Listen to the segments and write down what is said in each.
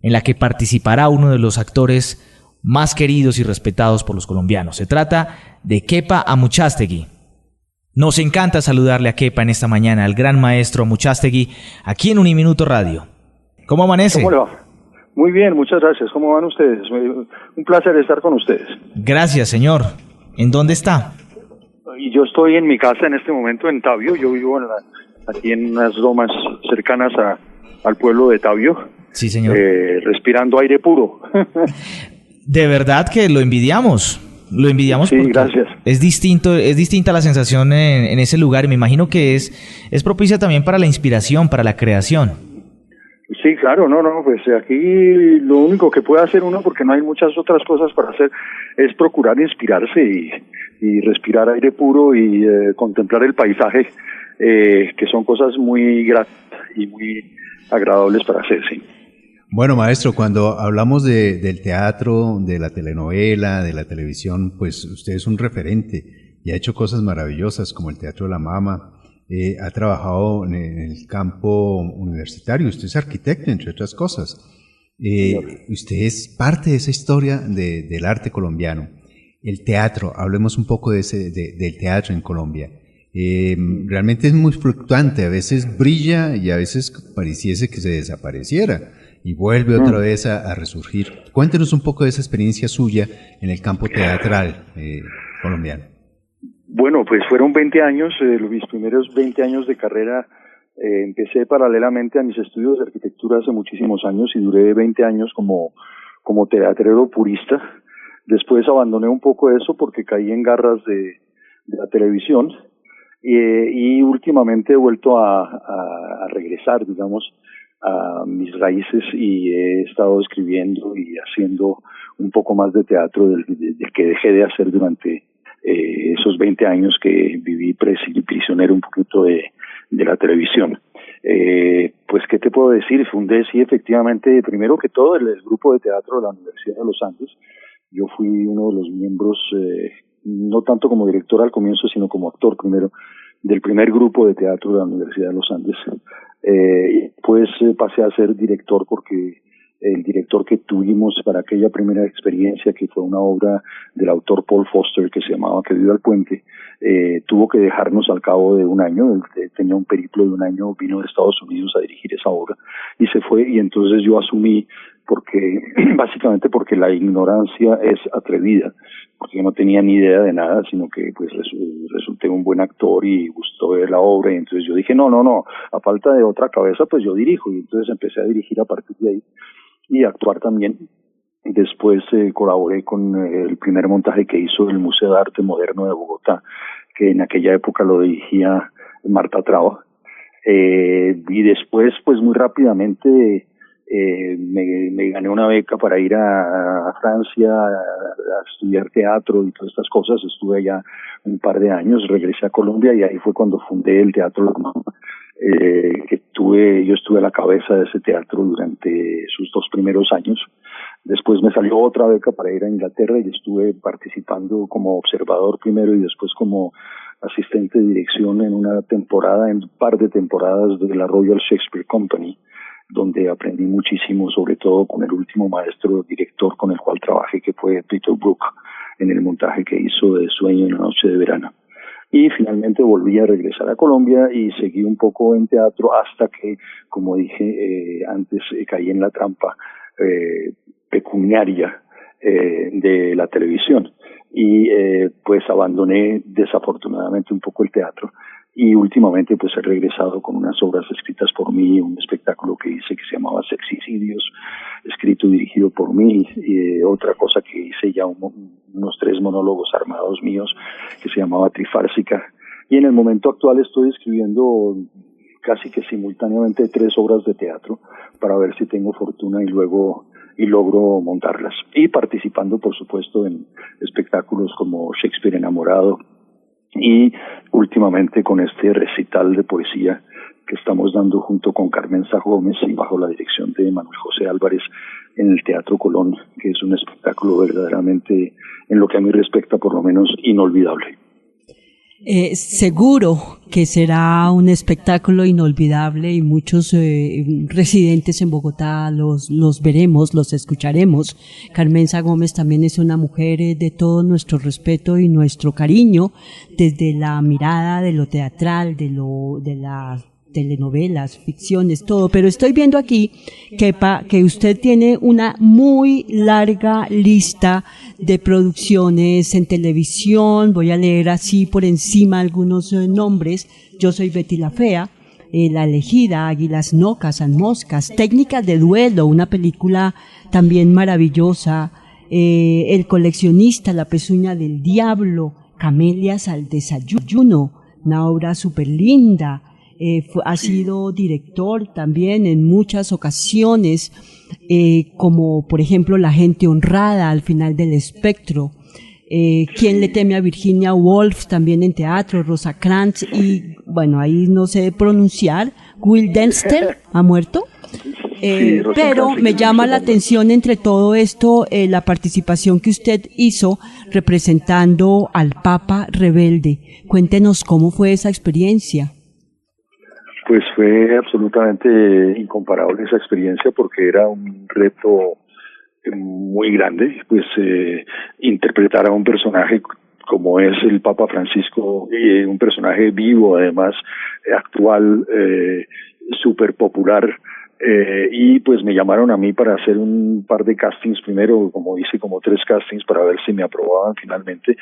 en la que participará uno de los actores más queridos y respetados por los colombianos. Se trata de Kepa Amuchastegui. Nos encanta saludarle a Kepa en esta mañana, al gran maestro Amuchastegui, aquí en Uniminuto Radio. ¿Cómo amanece? ¿Cómo le va? Muy bien, muchas gracias. ¿Cómo van ustedes? Un placer estar con ustedes. Gracias, señor. ¿En dónde está? Y yo estoy en mi casa en este momento en Tabio. Yo vivo aquí en unas lomas cercanas al pueblo de Tabio. Sí, señor. Respirando aire puro. De verdad que lo envidiamos. Lo envidiamos. Sí, gracias. Es distinta la sensación en ese lugar y me imagino que es propicia también para la inspiración, para la creación. Sí, claro, pues aquí lo único que puede hacer uno, porque no hay muchas otras cosas para hacer, es procurar inspirarse y respirar aire puro y contemplar el paisaje, que son cosas muy gratas y muy agradables para hacer, sí. Bueno, maestro, cuando hablamos del teatro, de la telenovela, de la televisión, pues usted es un referente y ha hecho cosas maravillosas como el Teatro de la Mama. Ha trabajado en el campo universitario, usted es arquitecto, entre otras cosas. Usted es parte de esa historia del arte colombiano. El teatro, hablemos un poco del teatro en Colombia. Realmente es muy fluctuante, a veces brilla y a veces pareciese que se desapareciera y vuelve otra vez a resurgir. Cuéntenos un poco de esa experiencia suya en el campo teatral colombiano. Bueno, pues fueron 20 años, mis primeros 20 años de carrera. Empecé paralelamente a mis estudios de arquitectura hace muchísimos años y duré 20 años como teatrero purista. Después abandoné un poco eso porque caí en garras de la televisión y últimamente he vuelto a regresar, digamos, a mis raíces y he estado escribiendo y haciendo un poco más de teatro del que dejé de hacer durante esos 20 años que viví prisionero un poquito de la televisión. Pues, ¿qué te puedo decir? Fundé, sí, efectivamente, primero que todo, el grupo de teatro de la Universidad de los Andes. Yo fui uno de los miembros, no tanto como director al comienzo, sino como actor primero, del primer grupo de teatro de la Universidad de los Andes. Pues pasé a ser director porque el director que tuvimos para aquella primera experiencia, que fue una obra del autor Paul Foster que se llamaba Que viva el puente, tuvo que dejarnos al cabo de un año. Él tenía un periplo de un año, vino de Estados Unidos a dirigir esa obra y se fue, y entonces yo asumí, porque básicamente porque la ignorancia es atrevida, porque yo no tenía ni idea de nada, sino que pues resulté un buen actor y gustó ver la obra, y entonces yo dije no, a falta de otra cabeza pues yo dirijo, y entonces empecé a dirigir a partir de ahí y actuar también. Después colaboré con el primer montaje que hizo el Museo de Arte Moderno de Bogotá, que en aquella época lo dirigía Marta Traba, y después pues muy rápidamente me gané una beca para ir a Francia a estudiar teatro y todas estas cosas. Estuve allá un par de años, regresé a Colombia y ahí fue cuando fundé el Teatro La Mama, yo estuve a la cabeza de ese teatro durante sus 2 primeros años. Después me salió otra beca para ir a Inglaterra y estuve participando como observador primero y después como asistente de dirección en un par de temporadas de la Royal Shakespeare Company, donde aprendí muchísimo, sobre todo con el último maestro director con el cual trabajé, que fue Peter Brook, en el montaje que hizo de Sueño en la noche de verano. Y finalmente volví a regresar a Colombia y seguí un poco en teatro hasta que, como dije antes, caí en la trampa pecuniaria de la televisión y pues abandoné desafortunadamente un poco el teatro, y últimamente pues he regresado con unas obras escritas por mí, un espectáculo que hice que se llamaba Sexicidios, escrito y dirigido por mí, y otra cosa que hice ya unos 3 monólogos armados míos que se llamaba Trifársica, y en el momento actual estoy escribiendo casi que simultáneamente 3 obras de teatro para ver si tengo fortuna y logro montarlas, y participando por supuesto en espectáculos como Shakespeare Enamorado, y últimamente con este recital de poesía que estamos dando junto con Carmen Sá Gómez y bajo la dirección de Manuel José Álvarez en el Teatro Colón, que es un espectáculo verdaderamente, en lo que a mí respecta por lo menos, inolvidable. Seguro que será un espectáculo inolvidable y muchos residentes en Bogotá los veremos, los escucharemos. Carmenza Gómez también es una mujer de todo nuestro respeto y nuestro cariño, desde la mirada de lo teatral, de las telenovelas, ficciones, todo. Pero estoy viendo aquí, Kepa, que usted tiene una muy larga lista de producciones en televisión. Voy a leer así por encima algunos nombres. Yo soy Betty la Fea, La Elegida, Águilas no cazan moscas, Técnicas de duelo, una película también maravillosa, El coleccionista, La pezuña del diablo, Camelias al desayuno, una obra súper linda. Ha sido director también en muchas ocasiones, como por ejemplo La gente honrada, Al final del espectro, ¿Quién le teme a Virginia Woolf? También en teatro, Rosa Krantz, y bueno, ahí no sé pronunciar, Will Denster, ¿ha muerto? Pero me llama la atención entre todo esto la participación que usted hizo representando al Papa rebelde. Cuéntenos cómo fue esa experiencia. Pues fue absolutamente incomparable esa experiencia porque era un reto muy grande, pues interpretar a un personaje como es el Papa Francisco, un personaje vivo además, actual, súper popular. Y pues me llamaron a mí para hacer un par de castings primero, como hice como 3 castings para ver si me aprobaban finalmente.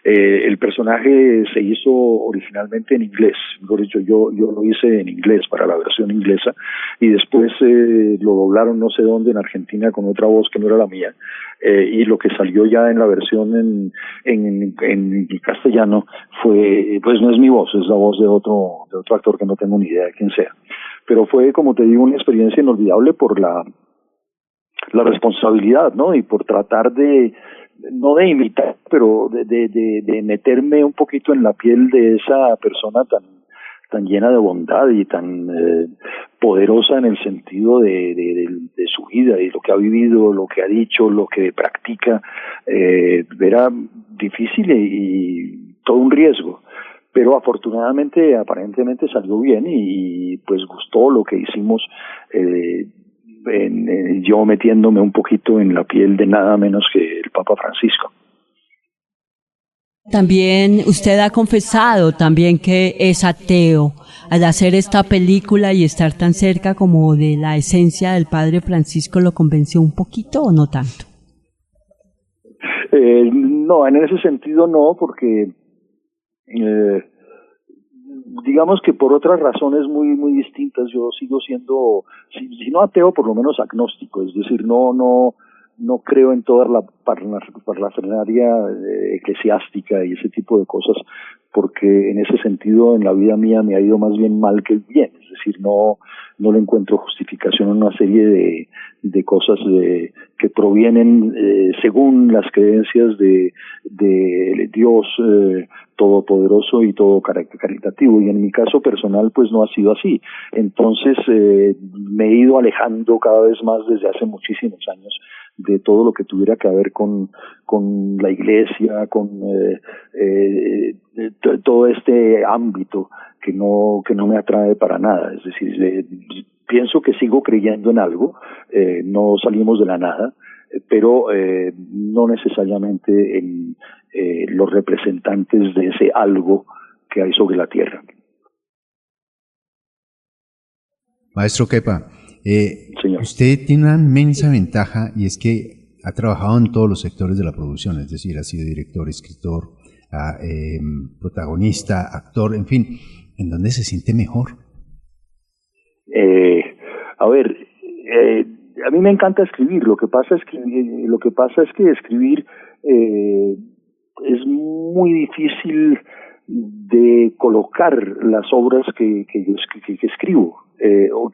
El personaje se hizo originalmente en inglés, mejor dicho, yo lo hice en inglés para la versión inglesa y después lo doblaron no sé dónde en Argentina con otra voz que no era la mía, y lo que salió ya en la versión en castellano fue, pues no es mi voz, es la voz de otro actor que no tengo ni idea de quién sea. Pero fue, como te digo, una experiencia inolvidable por la responsabilidad, ¿no? Y por tratar no de imitar, pero de meterme un poquito en la piel de esa persona tan llena de bondad y tan poderosa en el sentido de su vida y lo que ha vivido, lo que ha dicho, lo que practica. Era difícil y todo un riesgo. Pero afortunadamente, aparentemente salió bien y pues gustó lo que hicimos, yo metiéndome un poquito en la piel de nada menos que el Papa Francisco. También usted ha confesado también que es ateo. Al hacer esta película y estar tan cerca como de la esencia del Padre Francisco, ¿lo convenció un poquito o no tanto? No, en ese sentido no, porque digamos que por otras razones muy distintas yo sigo siendo, si no ateo, por lo menos agnóstico, es decir, no creo en toda la parafernalia eclesiástica y ese tipo de cosas, porque en ese sentido en la vida mía me ha ido más bien mal que bien, es decir, no le encuentro justificación en una serie de cosas que provienen según las creencias de Dios todopoderoso y todo caritativo, y en mi caso personal pues no ha sido así. Entonces me he ido alejando cada vez más desde hace muchísimos años de todo lo que tuviera que ver con la iglesia, con todo este ámbito que no me atrae para nada. Es decir, pienso que sigo creyendo en algo, no salimos de la nada, pero no necesariamente en los representantes de ese algo que hay sobre la tierra. Maestro Kepa, Señor. usted tiene una inmensa ventaja y es que ha trabajado en todos los sectores de la producción, es decir, ha sido director, escritor, protagonista, actor, en fin. ¿En dónde se siente mejor? A mí me encanta escribir. Lo que pasa es que escribir es muy difícil de colocar las obras que escribo.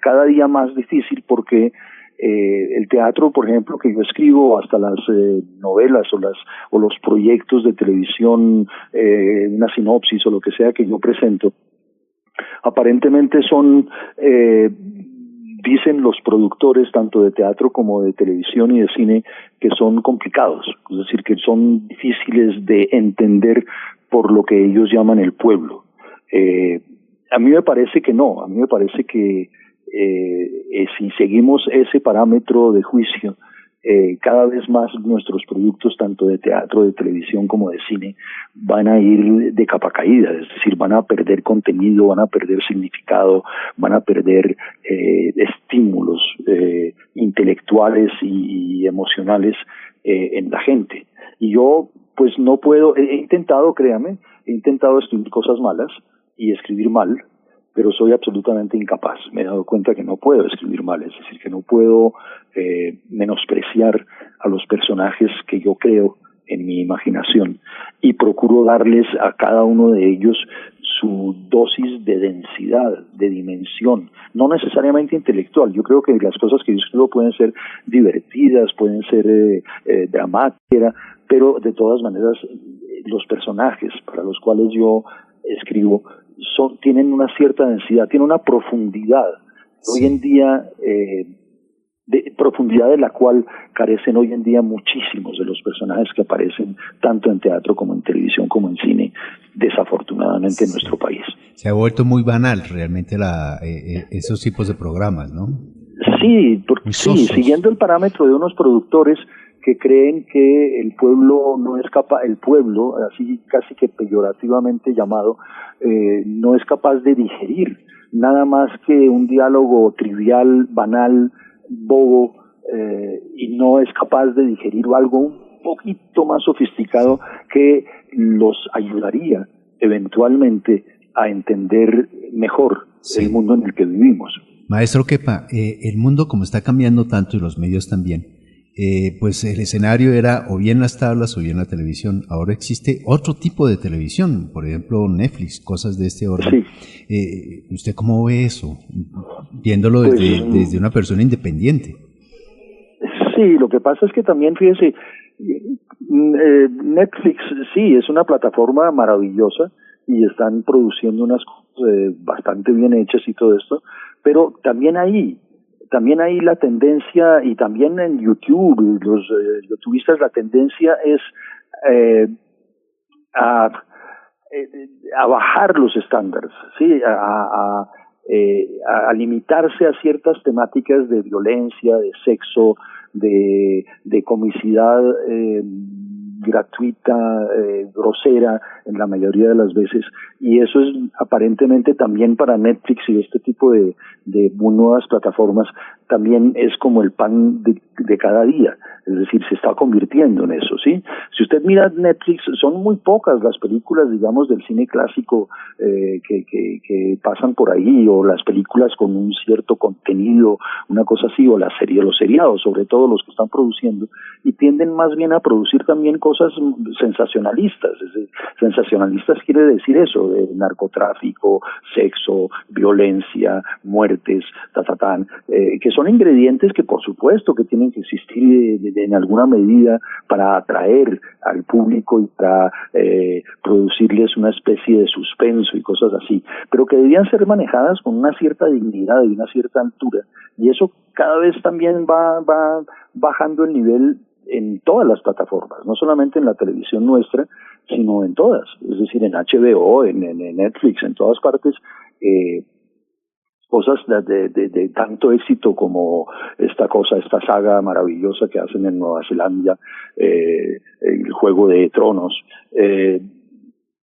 Cada día más difícil porque el teatro, por ejemplo, que yo escribo, hasta las novelas o los proyectos de televisión, una sinopsis o lo que sea que yo presento, aparentemente son dicen los productores tanto de teatro como de televisión y de cine que son complicados, es decir, que son difíciles de entender por lo que ellos llaman el pueblo. A mí me parece que no, a mí me parece que si seguimos ese parámetro de juicio, cada vez más nuestros productos, tanto de teatro, de televisión como de cine, van a ir de capa caída, es decir, van a perder contenido, van a perder significado, van a perder estímulos intelectuales y emocionales en la gente. Y yo, pues no puedo, he intentado, créame, he intentado escribir cosas malas y escribir mal, pero soy absolutamente incapaz. Me he dado cuenta que no puedo escribir mal, es decir, que no puedo menospreciar a los personajes que yo creo en mi imaginación, y procuro darles a cada uno de ellos su dosis de densidad, de dimensión, no necesariamente intelectual. Yo creo que las cosas que yo escribo pueden ser divertidas, pueden ser dramáticas, pero de todas maneras los personajes para los cuales yo escribo tienen una cierta densidad, tienen una profundidad. Sí. Hoy en día, de profundidad de la cual carecen hoy en día muchísimos de los personajes que aparecen tanto en teatro como en televisión como en cine, desafortunadamente en nuestro país. Se ha vuelto muy banal realmente esos tipos de programas, ¿no? Sí, siguiendo el parámetro de unos productores que creen que el pueblo no es capaz, el pueblo, así casi que peyorativamente llamado, no es capaz de digerir nada más que un diálogo trivial, banal, bobo, y no es capaz de digerir algo un poquito más sofisticado que los ayudaría eventualmente a entender mejor el mundo en el que vivimos. Maestro Kepa, el mundo como está cambiando tanto y los medios también, pues el escenario era o bien las tablas o bien la televisión. Ahora existe otro tipo de televisión, por ejemplo Netflix, cosas de este orden. Sí. ¿Usted cómo ve eso? Viéndolo desde una persona independiente. Sí, lo que pasa es que también, fíjese, Netflix sí es una plataforma maravillosa y están produciendo unas cosas bastante bien hechas y todo esto, pero también hay la tendencia, y también en YouTube, los youtubistas, la tendencia es a bajar los estándares, ¿sí? A limitarse a ciertas temáticas de violencia, de sexo, de comicidad gratuita, grosera en la mayoría de las veces, y eso es aparentemente también para Netflix y este tipo de nuevas plataformas, también es como el pan de cada día, es decir, se está convirtiendo en eso, ¿sí? Si usted mira Netflix, son muy pocas las películas, digamos, del cine clásico que pasan por ahí, o las películas con un cierto contenido, una cosa así, o la serie, los seriados, sobre todo los que están produciendo, y tienden más bien a producir también cosas sensacionalistas. Es decir, sensacionalistas quiere decir eso, de narcotráfico, sexo, violencia, muertes, que son ingredientes que por supuesto que tienen que existir en alguna medida para atraer al público y para producirles una especie de suspenso y cosas así, pero que debían ser manejadas con una cierta dignidad y una cierta altura, y eso cada vez también va bajando el nivel en todas las plataformas, no solamente en la televisión nuestra, sino en todas, es decir, en HBO, en Netflix, en todas partes, cosas de tanto éxito como esta saga maravillosa que hacen en Nueva Zelanda, el Juego de Tronos,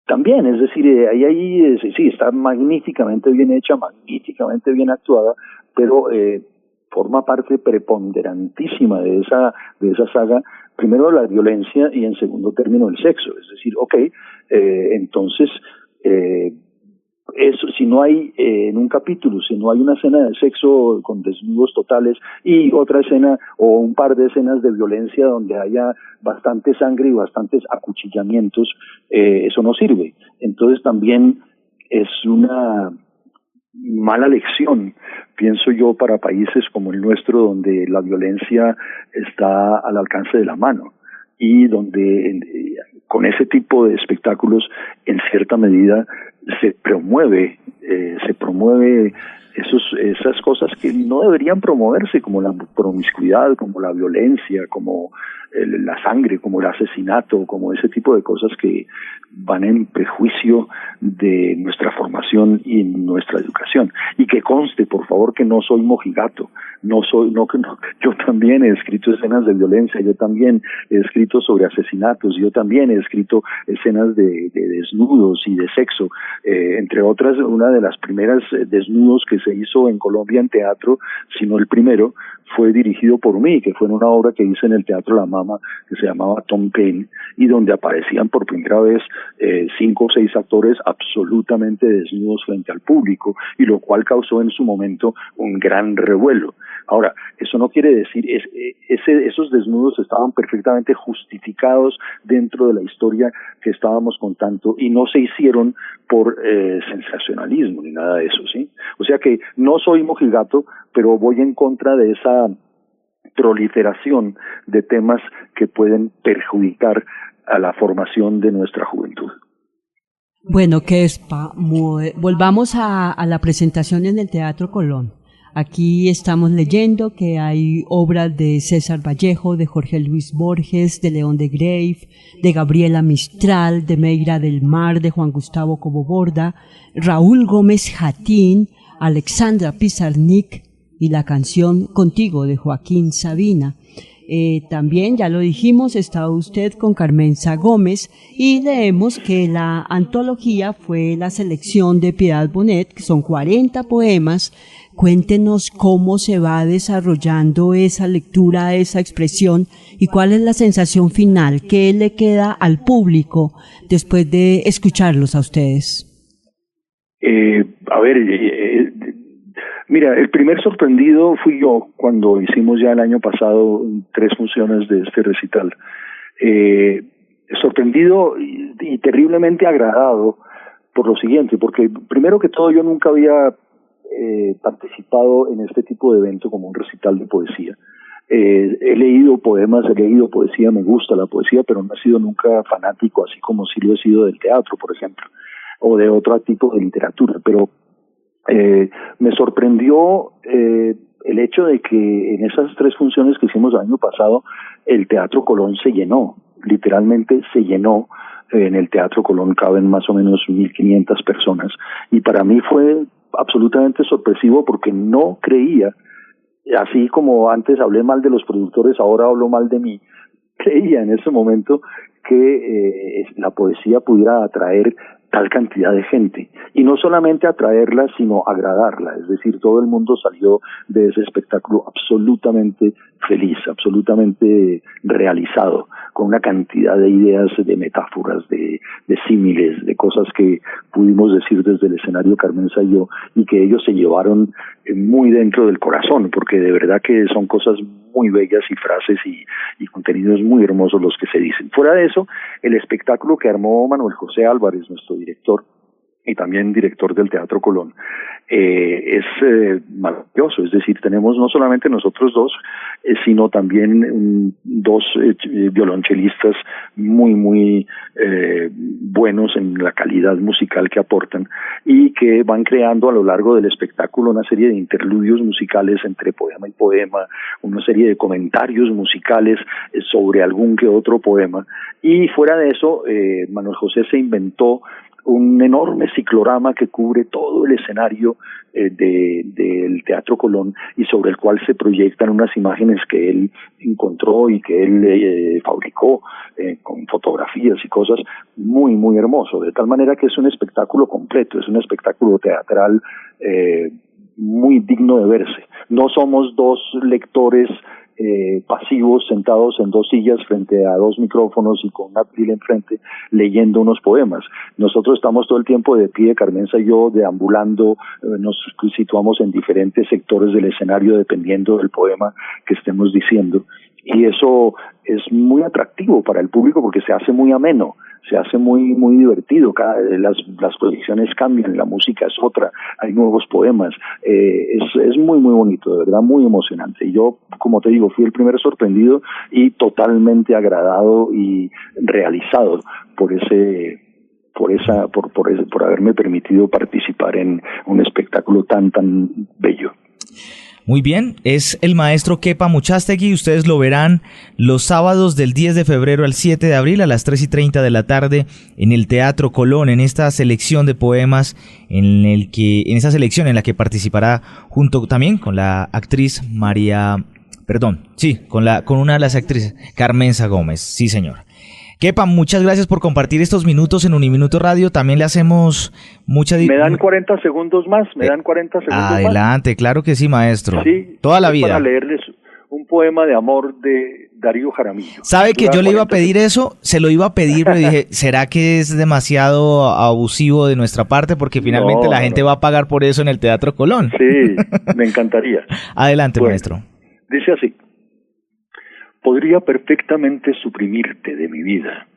también, es decir, ahí sí, está magníficamente bien hecha, magníficamente bien actuada, pero forma parte preponderantísima de esa saga, primero la violencia y en segundo término el sexo, es decir, entonces eso, si no hay en un capítulo, si no hay una escena de sexo con desnudos totales y otra escena o un par de escenas de violencia donde haya bastante sangre y bastantes acuchillamientos, eso no sirve. Entonces también es una mala lección, pienso yo, para países como el nuestro, donde la violencia está al alcance de la mano y donde con ese tipo de espectáculos en cierta medida se promueve esas cosas que no deberían promoverse, como la promiscuidad, como la violencia, como la sangre, como el asesinato, como ese tipo de cosas que van en prejuicio de nuestra formación y nuestra educación. Y que conste, por favor, que no soy mojigato, yo también he escrito escenas de violencia, yo también he escrito sobre asesinatos, yo también he escrito escenas de desnudos y de sexo, entre otras, una de las primeras desnudos que se hizo en Colombia en teatro, si no el primero, fue dirigido por mí, que fue en una obra que hice en el Teatro La Mama, que se llamaba Tom Paine, y donde aparecían por primera vez 5 o 6 actores absolutamente desnudos frente al público, y lo cual causó en su momento un gran revuelo. Ahora, eso no quiere decir, esos desnudos estaban perfectamente justificados dentro de la historia que estábamos contando, y no se hicieron por sensacionalismo ni nada de eso, ¿sí? O sea que no soy mojigato, pero voy en contra de esa proliferación de temas que pueden perjudicar a la formación de nuestra juventud. Bueno, Kespa, volvamos a la presentación en el Teatro Colón. Aquí estamos leyendo que hay obras de César Vallejo, de Jorge Luis Borges, de León de Greiff, de Gabriela Mistral, de Meira del Mar, de Juan Gustavo Cobo-Borda, Raúl Gómez Jatín, Alexandra Pizarnik y la canción Contigo de Joaquín Sabina. También, ya lo dijimos, está usted con Carmenza Gómez y leemos que la antología fue la selección de Piedad Bonet, que son 40 poemas. Cuéntenos cómo se va desarrollando esa lectura, esa expresión y cuál es la sensación final, qué le queda al público después de escucharlos a ustedes. Mira, el primer sorprendido fui yo cuando hicimos ya el año pasado 3 funciones de este recital. Sorprendido y terriblemente agradado por lo siguiente, porque primero que todo yo nunca había participado en este tipo de evento como un recital de poesía. He leído poemas, he leído poesía, me gusta la poesía, pero no he sido nunca fanático, así como sí lo he sido del teatro, por ejemplo, o de otro tipo de literatura, pero me sorprendió el hecho de que en esas 3 funciones que hicimos el año pasado, el Teatro Colón se llenó, literalmente se llenó. En el Teatro Colón caben más o menos 1.500 personas, y para mí fue absolutamente sorpresivo porque no creía, así como antes hablé mal de los productores, ahora hablo mal de mí, creía en ese momento que la poesía pudiera atraer tal cantidad de gente, y no solamente atraerla, sino agradarla, es decir, todo el mundo salió de ese espectáculo absolutamente feliz, absolutamente realizado, con una cantidad de ideas, de metáforas, de símiles, de cosas que pudimos decir desde el escenario Carmenza y yo, y que ellos se llevaron muy dentro del corazón, porque de verdad que son cosas muy bellas y frases y contenidos muy hermosos los que se dicen. Fuera de eso, el espectáculo que armó Manuel José Álvarez, nuestro director, y también director del Teatro Colón, es maravilloso, es decir, tenemos no solamente nosotros dos, sino también 2 violonchelistas muy buenos en la calidad musical que aportan, y que van creando a lo largo del espectáculo una serie de interludios musicales entre poema y poema, una serie de comentarios musicales sobre algún que otro poema, y fuera de eso, Manuel José se inventó un enorme ciclorama que cubre todo el escenario del Teatro Colón, y sobre el cual se proyectan unas imágenes que él encontró y que él fabricó con fotografías y cosas muy hermoso, de tal manera que es un espectáculo completo, es un espectáculo teatral muy digno de verse. No somos 2 lectores pasivos sentados en 2 sillas frente a 2 micrófonos y con una pila enfrente leyendo unos poemas. Nosotros estamos todo el tiempo de pie, Carmenza y yo, deambulando, nos situamos en diferentes sectores del escenario dependiendo del poema que estemos diciendo, y eso es muy atractivo para el público porque se hace muy ameno, se hace muy divertido. Las proyecciones cambian, la música es otra, hay nuevos poemas, es muy bonito, de verdad muy emocionante. Y yo, como te digo, fui el primer sorprendido y totalmente agradado y realizado por ese por haberme permitido participar en un espectáculo tan bello. Muy bien, es el maestro Kepa Muchastegui. Ustedes lo verán los sábados del 10 de febrero al 7 de abril a las 3:30 de la tarde en el Teatro Colón, en esta selección de poemas en esa selección en la que participará junto también con la actriz con una de las actrices, Carmenza Gómez. Sí, señor. Kepa, muchas gracias por compartir estos minutos en Uniminuto Radio. También le hacemos mucha... ¿Me dan 40 segundos más? Adelante, claro que sí, maestro. Sí, toda la vida. Para leerles un poema de amor de Darío Jaramillo. ¿Sabe que yo le iba a pedir eso? Se lo iba a pedir, pero dije, ¿será que es demasiado abusivo de nuestra parte? Porque finalmente la gente va a pagar por eso en el Teatro Colón. Sí, me encantaría. Adelante, maestro. Dice así: podría perfectamente suprimirte de mi vida,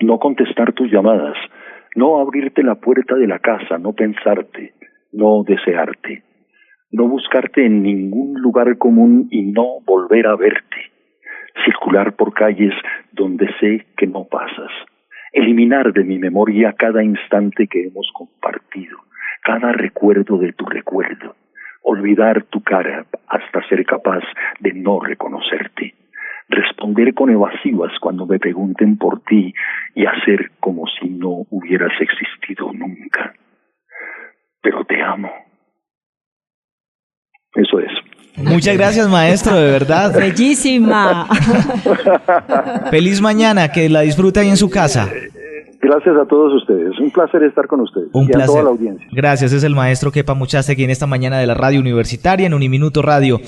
no contestar tus llamadas, no abrirte la puerta de la casa, no pensarte, no desearte, no buscarte en ningún lugar común y no volver a verte, circular por calles donde sé que no pasas, eliminar de mi memoria cada instante que hemos compartido, cada recuerdo de tu recuerdo, olvidar tu cara hasta ser capaz de no reconocerte, responder con evasivas cuando me pregunten por ti y hacer como si no hubieras existido nunca. Pero te amo. Eso es. Muchas gracias, maestro, de verdad. Bellísima. Feliz mañana, que la disfrute ahí en su casa. Gracias a todos ustedes. Un placer estar con ustedes. Un placer. A toda la audiencia. Gracias, es el maestro Kepa Muchastegui en esta mañana de la Radio Universitaria en Uniminuto Radio.